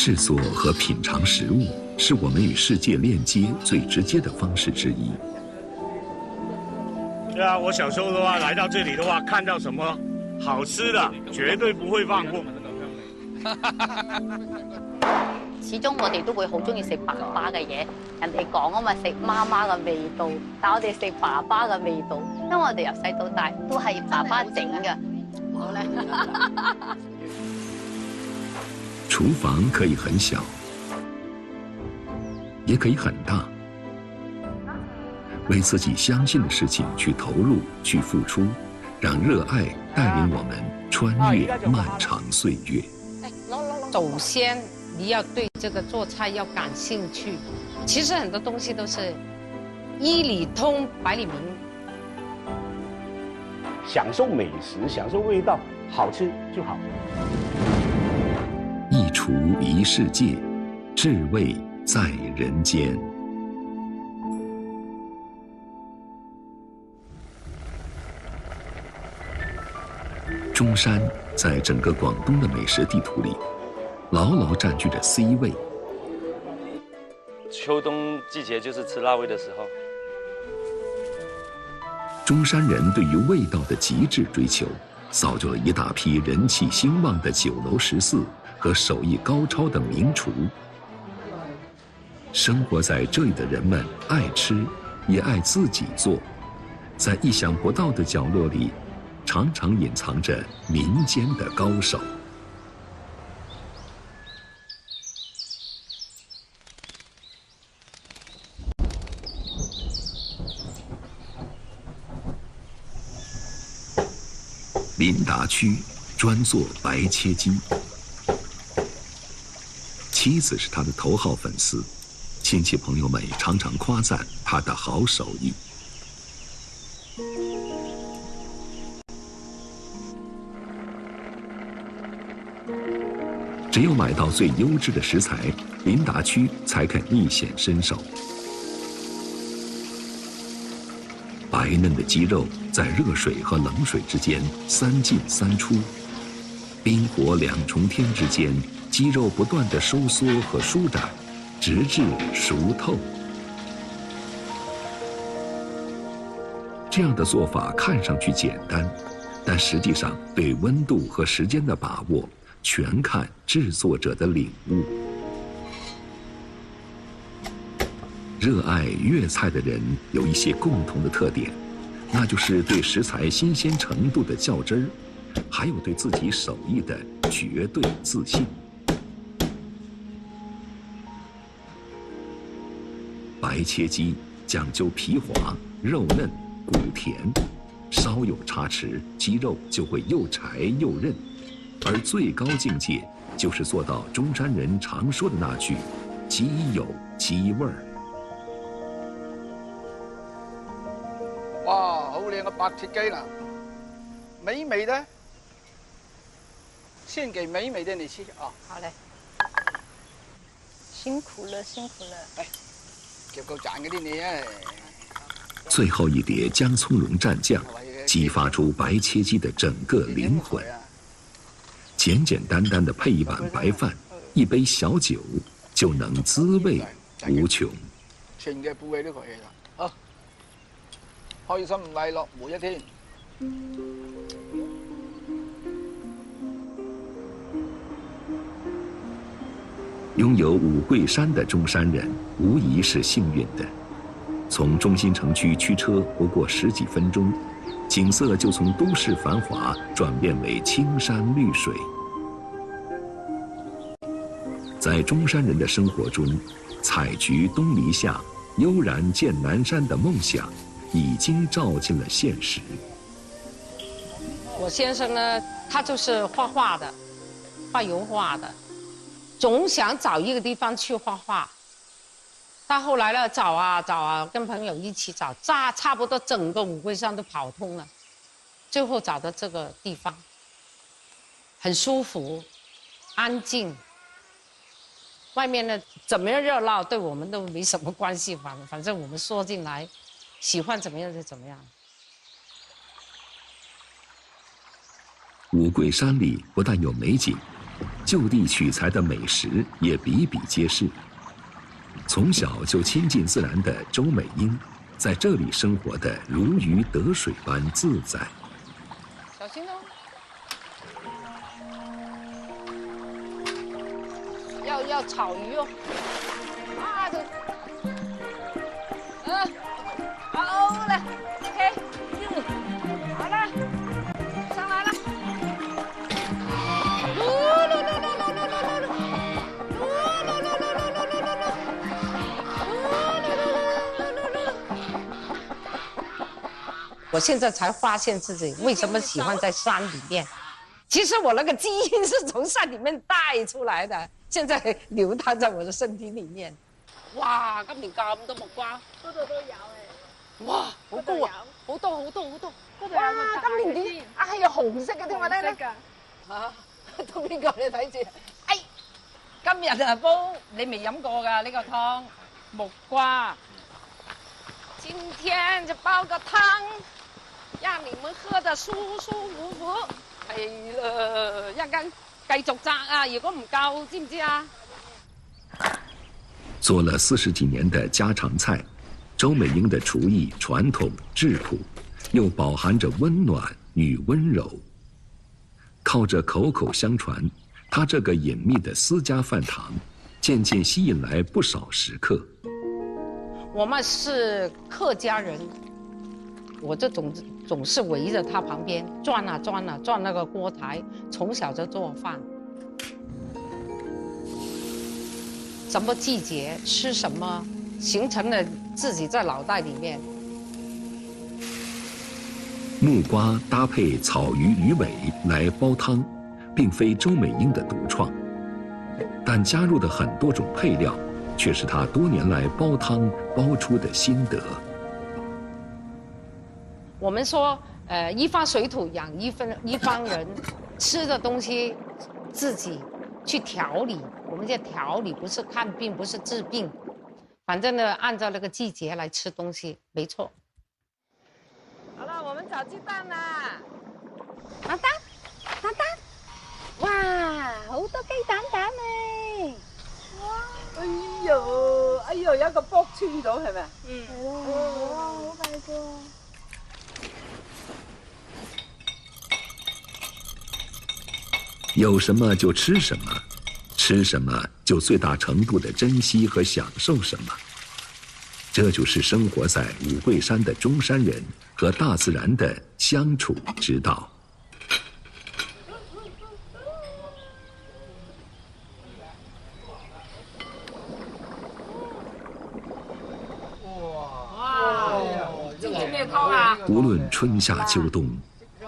制作和品尝食物是我们与世界链接最直接的方式之一。对啊，我小时候的话来到这里的話，看到什麼好吃的，絕對不會放過。始終我哋都會好中意食爸爸嘅嘢，人哋講啊嘛，食媽媽嘅味道，但我哋食爸爸嘅味道，因為我哋由細到大都係爸爸整嘅。好咧。廚房可以很小，也可以很大。为自己相信的事情去投入、去付出，让热爱带领我们穿越漫长岁月。首先，你要对这个做菜要感兴趣。其实很多东西都是一理通百理明。享受美食，享受味道，好吃就好。一厨一世界，至味在人间。中山在整个广东的美食地图里，牢牢占据着 C 位。秋冬季节就是吃辣味的时候。中山人对于味道的极致追求，造就了一大批人气兴旺的酒楼食肆和手艺高超的名厨。生活在这里的人们爱吃，也爱自己做，在意想不到的角落里，常常隐藏着民间的高手。临达区专做白切鸡，妻子是他的头号粉丝，亲戚朋友们也常常夸赞他的好手艺。只有买到最优质的食材，临达区才肯一显身手。白嫩的鸡肉在热水和冷水之间3进3出，冰火2重天之间，鸡肉不断的收缩和舒展，直至熟透。这样的做法看上去简单，但实际上对温度和时间的把握，全看制作者的领悟。热爱粤菜的人有一些共同的特点，那就是对食材新鲜程度的较真儿，还有对自己手艺的绝对自信。白切鸡讲究皮滑、肉嫩、骨甜，稍有差池，鸡肉就会又柴又韧。而最高境界就是做到中山人常说的那句“鸡有鸡味儿”。哇，好靚嘅白切雞啦，美味的，獻給美美的你吃啊！好嘞，辛苦了，辛苦了。哎，叫夠賺嗰啲你啊！最后一碟姜葱蓉蘸酱，激发出白切雞的整个灵魂。简简单单的配一碗白饭，一杯小酒，就能滋味無窮。全嘅部位都可以啦，好，開心快樂每一天。拥有五桂山的中山人，无疑是幸运的。从中心城区驱车不过10几分钟，景色就从都市繁华转变为青山绿水。在中山人的生活中，采菊东篱下，悠然见南山的梦想，已经照进了现实。我先生呢，他就是画画的，画油画的，总想找一个地方去画画。到后来呢，找啊，跟朋友一起找，差不多整个五桂山都跑通了，最后找到这个地方，很舒服，安静。外面呢怎么样热闹，对我们都没什么关系，反正我们说进来，喜欢怎么样就怎么样。五桂山里不但有美景，就地取材的美食也比比皆是。从小就亲近自然的周美英，在这里生活的如鱼得水般自在。小心哦！要炒鱼哦！啊，这，好了 ，OK， 好了，上来了。我现在才发现自己为什么喜欢在山里面。其实我那个基因是从山里面带出来的，现在流淌在我的身體裏面。哇！今年咁多木瓜，嗰度都有誒。哇！好高啊，好多。嗰度有哇！個今年點啊係紅色嘅添啊，咧㗎。嚇，到邊個你睇住？哎，今日啊煲你未飲過㗎呢個湯，木瓜。今天就煲個湯，讓你們喝得舒舒服服。係啦，一陣繼續摘啊！如果唔夠，知唔知啊？做了40几年的家常菜，周美英的厨艺传统质朴，又饱含着温暖与温柔。靠着口口相传，她这个隐秘的私家饭堂，渐渐吸引来不少食客。我们是客家人，我这总是围着他旁边转那个锅台，从小就做饭。什么季节吃什么，形成了自己在脑袋里面。木瓜搭配草鱼鱼尾来煲汤，并非周美英的独创，但加入的很多种配料，却是她多年来煲汤煲出的心得。我们说，一方水土养一方人，吃的东西自己去调理。我们叫调理，不是看病，不是治病，反正呢，按照那个季节来吃东西，没错。好了，我们找鸡蛋啦！拿蛋，哇，好多雞蛋咧！哎呦，有一個卜穿咗係咪？係咯，哇，好大個。有什么就吃什么，吃什么就最大程度的珍惜和享受什么。这就是生活在五桂山的中山人和大自然的相处之道。无论春夏秋冬，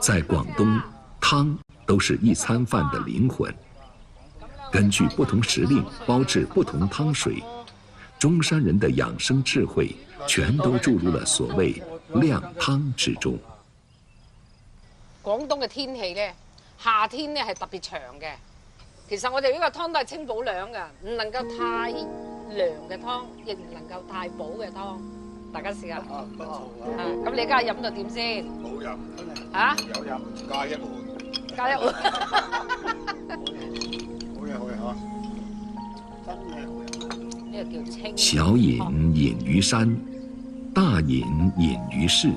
在广东，汤都是一餐饭的灵魂。根据不同时令煲制不同汤水，中山人的养生智慧全都注入了所谓靓汤之中。廣東嘅天氣咧，夏天咧係特別長嘅。其實我哋呢個湯都係清補涼嘅，唔能夠太涼嘅湯，亦唔能夠太補嘅湯。大家試下。不錯啊！咁你而家飲到點先？好飲。嚇？有飲，加一碗。加一碗。好嘢嚇！真係好飲。呢個叫清。小饮饮于山，大饮饮于市。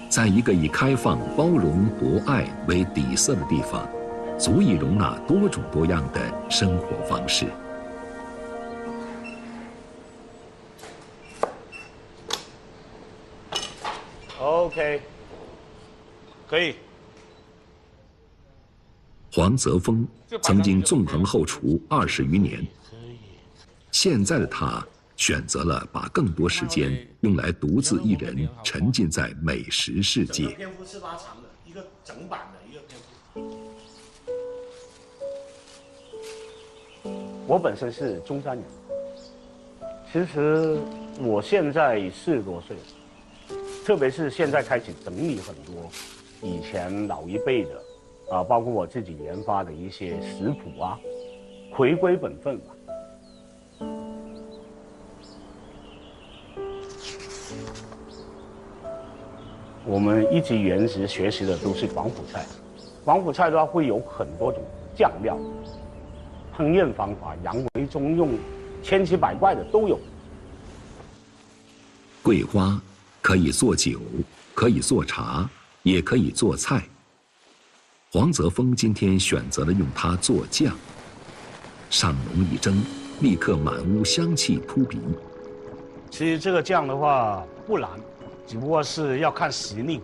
在一个以开放、包容、博爱为底色的地方，足以容纳多种多样的生活方式。OK， 可以。黄泽峰曾经纵横后厨20余年，现在的他选择了把更多时间用来独自一人沉浸在美食世界。篇幅是拉长的，一个整版的一个篇幅。我本身是中山人，其实我现在40多岁，特别是现在开始整理很多以前老一辈的包括我自己研发的一些食谱啊，回归本分吧。我们一直原职学习的都是广府菜，广府菜的话会有很多种酱料，烹饪方法洋为中用，千奇百怪的都有。桂花可以做酒，可以做茶，也可以做菜。黄泽峰今天选择了用它做酱，上笼一蒸，立刻满屋香气扑鼻。其实这个酱的话不难，只不过是要看时令。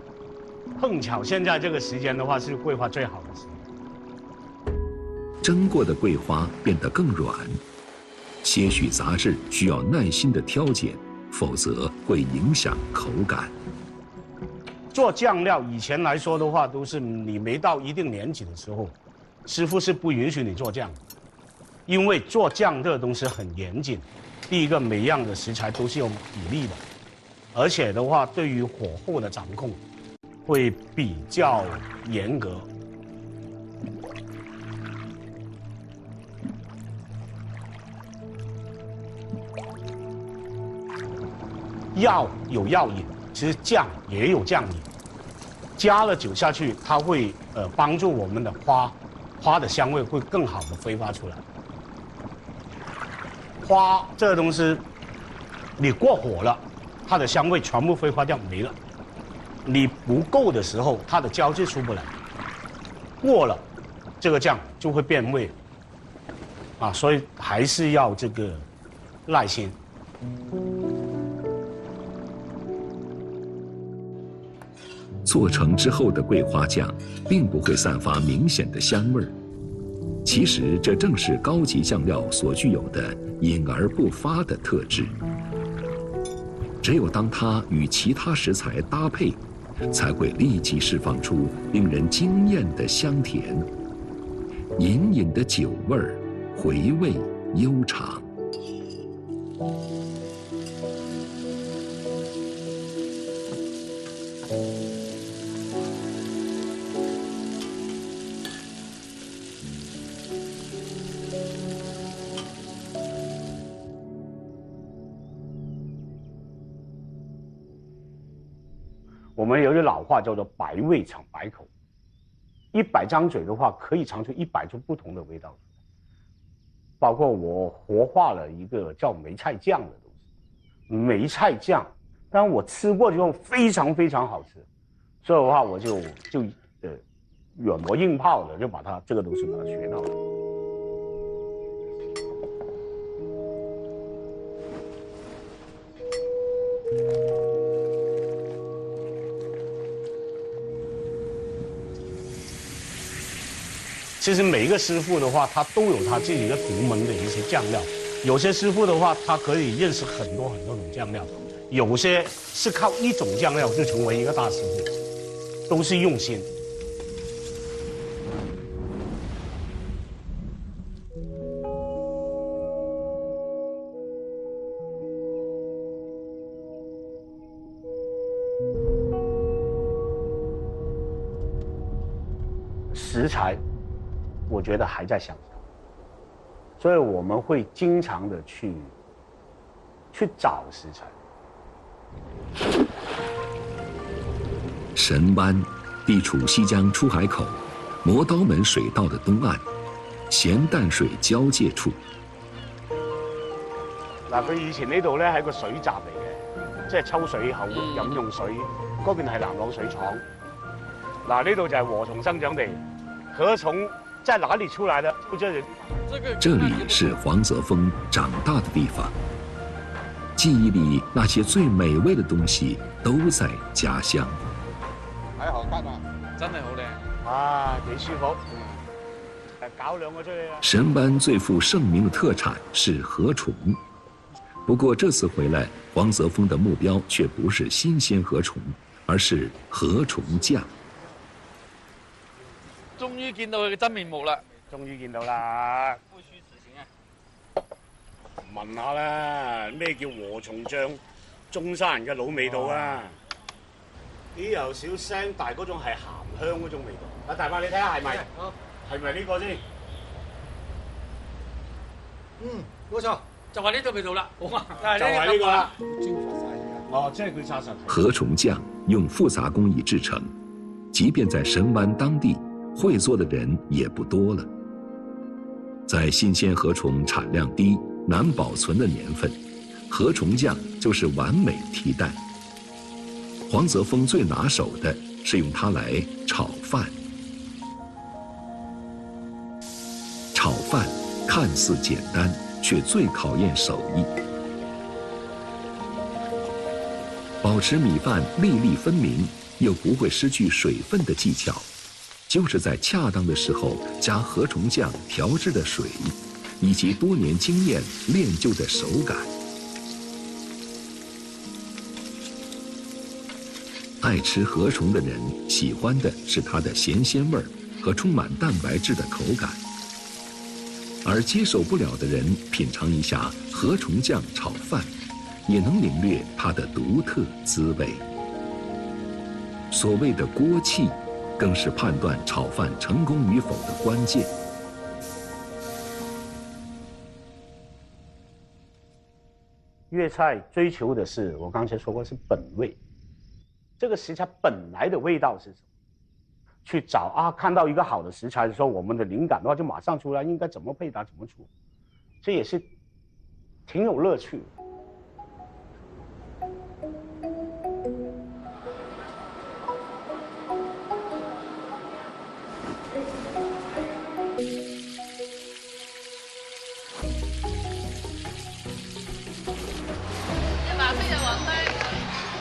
碰巧现在这个时间的话是桂花最好的时间。蒸过的桂花变得更软，些许杂质需要耐心的挑拣，否则会影响口感。做酱料以前来说的话，都是你没到一定年纪的时候，师傅是不允许你做酱的，因为做酱这个东西很严谨。第一个，每样的食材都是有比例的，而且的话，对于火候的掌控会比较严格。药有药引，其实酱也有酱引。加了酒下去，它会帮助我们的花的香味会更好的挥发出来。花这个东西，你过火了，它的香味全部挥发掉没了。你不够的时候，它的胶质出不来。过了，这个酱就会变味。啊，所以还是要这个耐心。做成之后的桂花酱，并不会散发明显的香味儿。其实这正是高级酱料所具有的隐而不发的特质。只有当它与其他食材搭配，才会立即释放出令人惊艳的香甜，隐隐的酒味儿，回味悠长。我们有句老话叫做“百味尝百口”，100张嘴的话，可以尝出100种不同的味道。包括我活化了一个叫梅菜酱的东西，梅菜酱，当然我吃过之后非常非常好吃，所以的话我就软磨硬泡的就把它这个东西把它学到了。其实每一个师傅的话，他都有他自己的独门的一些酱料。有些师傅的话，他可以认识很多很多种酱料；有些是靠一种酱料就成为一个大师傅，都是用心。食材，我觉得还在想象，所以我们会经常的去找食材。神湾地处西江出海口、磨刀门水道的东岸，咸淡水交界處。嗱，佢以前呢度咧係個水閘嚟嘅，即係抽水口飲用水。嗰邊係南朗水廠。嗱，呢度就係禾蟲生長地。禾蟲在哪裡出來的？這裡是黃澤峰長大的地方，記憶裡那些最美味的東西都在家鄉。喺河吉啊，真係好靚啊，幾舒服。搞兩個出去啊！神灣最負盛名的特產是禾蟲，不過這次回來，黃澤峰的目標卻不是新鮮禾蟲，而是禾蟲醬。終於見到佢嘅真面目啦！終於見到啦！灰書時先啊！問下啦，咩叫禾蟲醬？中山人嘅老味道啊！啲有少腥，但係嗰種係鹹香嗰種味道。啊，大伯你睇下係咪？係咪呢個先？冇錯，就係呢個味道啦。哇！就係呢個啦。蒸發晒嘅。哦，即係佢殺實。禾蟲醬用複雜工藝製成，即便在神灣當地，會做的人也不多了。在新鲜河虫产量低、难保存的年份，河虫酱就是完美替代。黄泽峰最拿手的是用它来炒饭。炒饭看似简单，却最考验手艺。保持米饭粒粒分明，又不会失去水分的技巧，就是在恰当的时候加河虫酱调制的水，以及多年经验练就的手感。爱吃河虫的人喜欢的是它的咸鲜味儿和充满蛋白质的口感，而接受不了的人品尝一下河虫酱炒饭，也能领略它的独特滋味。所谓的锅气，更是判断炒饭成功与否的关键。粤菜追求的是，我刚才说过是本味，这个食材本来的味道是什么？去找啊，看到一个好的食材的时候，我们的灵感的话就马上出来，应该怎么配搭怎么煮，这也是挺有乐趣的。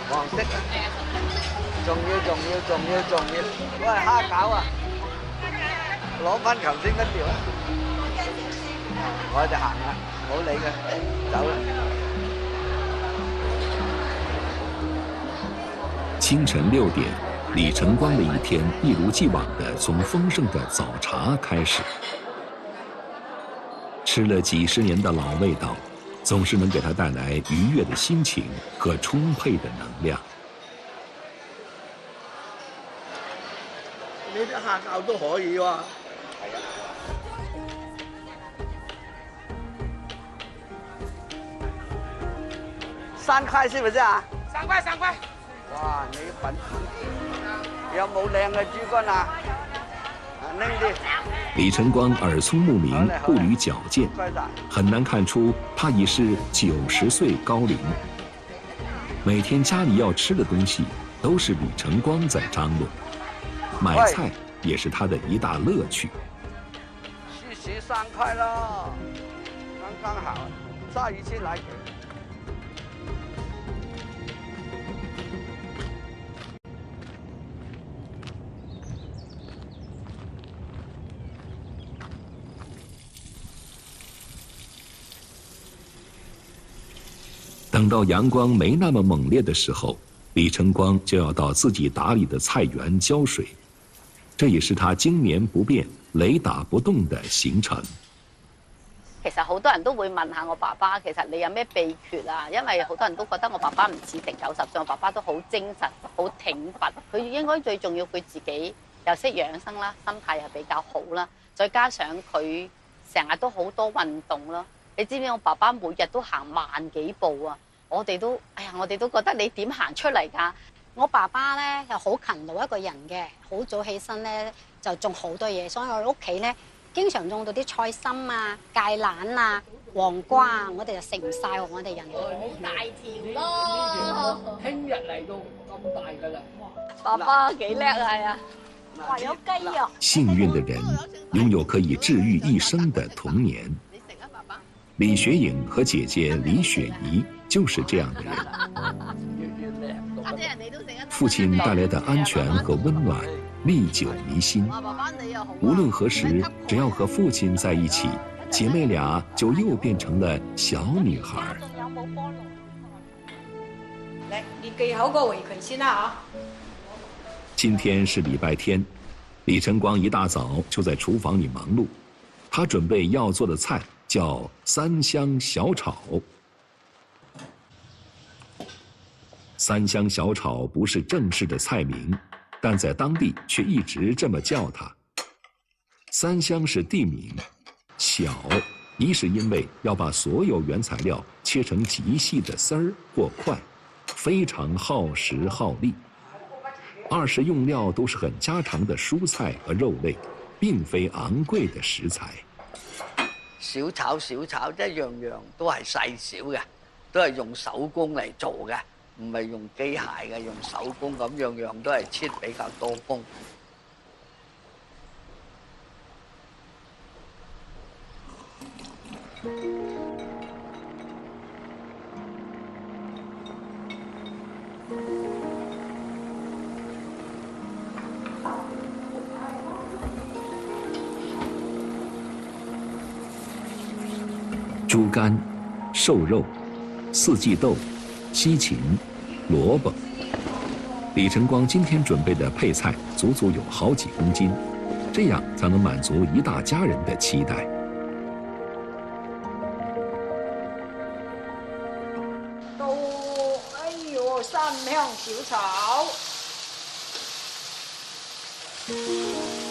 黃色啊！仲要，喂，蝦餃啊！攞翻頭先嗰條啊！我哋行啦，唔好理佢，走啦。清晨6點，李晨光的一天一如既往地從豐盛的早茶開始。吃了幾十年的老味道，總是能給他帶來愉悅的心情和充沛的能量。呢啲蝦餃都可以喎。係啊。3塊是不是啊？3塊，3塊。哇，你品有冇靚嘅豬肝啊？拎啲。李晨光耳聰目明，步履矯健，很難看出他已是90歲高齡。每天家裡要吃的東西都是李晨光在張羅，買菜也是他的一大樂趣。40-3塊咯，剛剛好，炸魚先來給。等到陽光沒那麼猛烈的時候，李晨光就要到自己打理的菜園澆水，這也是他經年不變、雷打不動的行程。其實好多人都會問下我爸爸，其實你有咩秘訣啊？因為好多人都覺得我爸爸唔似成90歲，我爸爸都好精神、好挺拔。佢應該最重要，佢自己又識養生啦，心態又比較好啦，再加上佢成日都好多運動咯。你知唔知我爸爸每日都行萬幾步啊？我哋都覺得你點行出嚟㗎？我爸爸咧又好勤勞一個人嘅，好早起身咧就種好多嘢，所以我哋屋企咧經常種到啲菜心啊、芥蘭啊、黃瓜啊，我哋就食唔晒喎，我哋人。好大條咯！聽日嚟到咁大㗎啦。爸爸幾叻啊，係啊！哇，有雞啊！幸運的人擁有可以治癒一生的童年。李雪穎和姐姐李雪怡就是這樣的人。父親帶來的安全和溫暖歷久彌新。無論何時，只要和父親在一起，姐妹倆就又變成了小女孩。嚟練技巧個圍裙先啦嚇。今天是禮拜天，李晨光一大早就在廚房裡忙碌，他準備要做的菜叫三香小炒。三香小炒不是正式的菜名，但在当地却一直这么叫它。三香是地名，小一是因为要把所有原材料切成极细的丝儿或块，非常耗时耗力；二是用料都是很家常的蔬菜和肉类，并非昂贵的食材。小炒即係樣樣都係細小嘅，都係用手工嚟做嘅，唔係用機械嘅，用手工咁樣樣都係切比較多工。猪肝、瘦肉、四季豆、西芹、萝卜。李晨光今天准备的配菜足足有好几公斤，这样才能满足一大家人的期待。到，哎呦，三香小炒。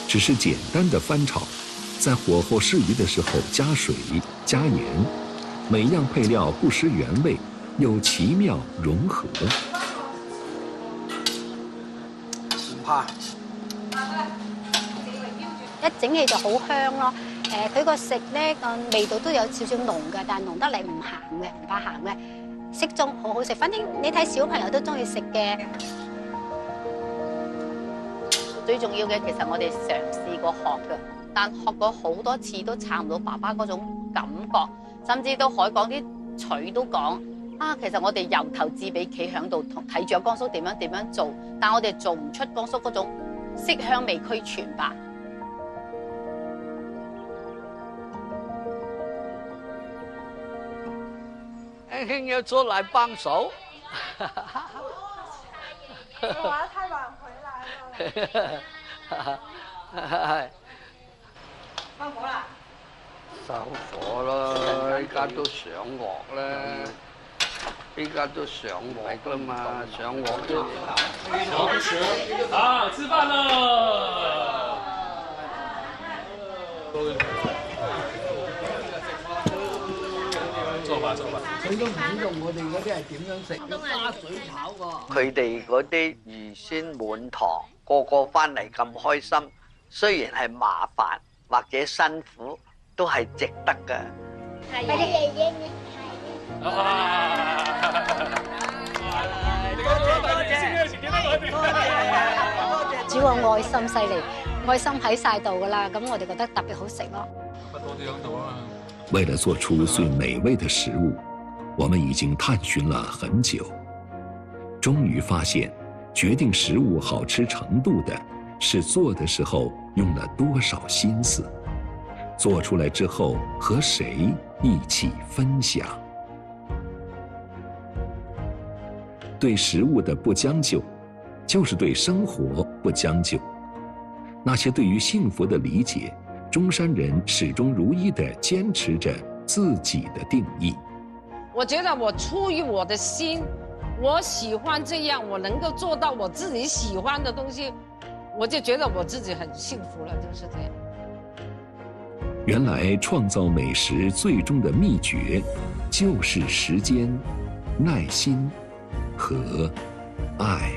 只是简单的翻炒，在火候适宜的时候加水、加盐，每样配料不失原味，又奇妙融合。唔怕，一整起就好香咯。佢個食咧個味道都有少少濃嘅，但係濃得嚟唔鹹嘅，唔怕鹹嘅，適中好好食。反正你睇小朋友都中意食嘅。最重要嘅其實我哋嘗試過學嘅，但學過好多次都撐唔到爸爸嗰種感覺，甚至到海港啲廚都講啊，其實我哋由頭至尾企喺度睇住阿江叔點樣做，但我哋做唔出江叔嗰種色香味俱全吧。輕輕要出來幫手。我話太晚回來了。係。收火啦！收火啦！依家都上鑊啦，依家都上鑊啦嘛，上鑊都。好，吃飯啦！做吧。佢都唔知道我哋嗰啲係點樣食，要加水炒㗎。佢哋嗰啲預先滿堂，個個翻嚟咁開心，雖然係麻煩或者辛苦，都係值得㗎。係爺爺嘅主要愛心犀利，愛心喺晒度㗎啦，咁我哋覺得特別好食咯。为了做出最美味的食物，我们已经探寻了很久，终于发现，决定食物好吃程度的是做的时候用了多少心思，做出来之后和谁一起分享。对食物的不将就，就是对生活不将就。那些对于幸福的理解，中山人始终如一地坚持着自己的定义。我觉得我出于我的心，我喜欢这样，我能够做到我自己喜欢的东西，我就觉得我自己很幸福了，就是这样。原来创造美食最终的秘诀，就是时间、耐心和爱。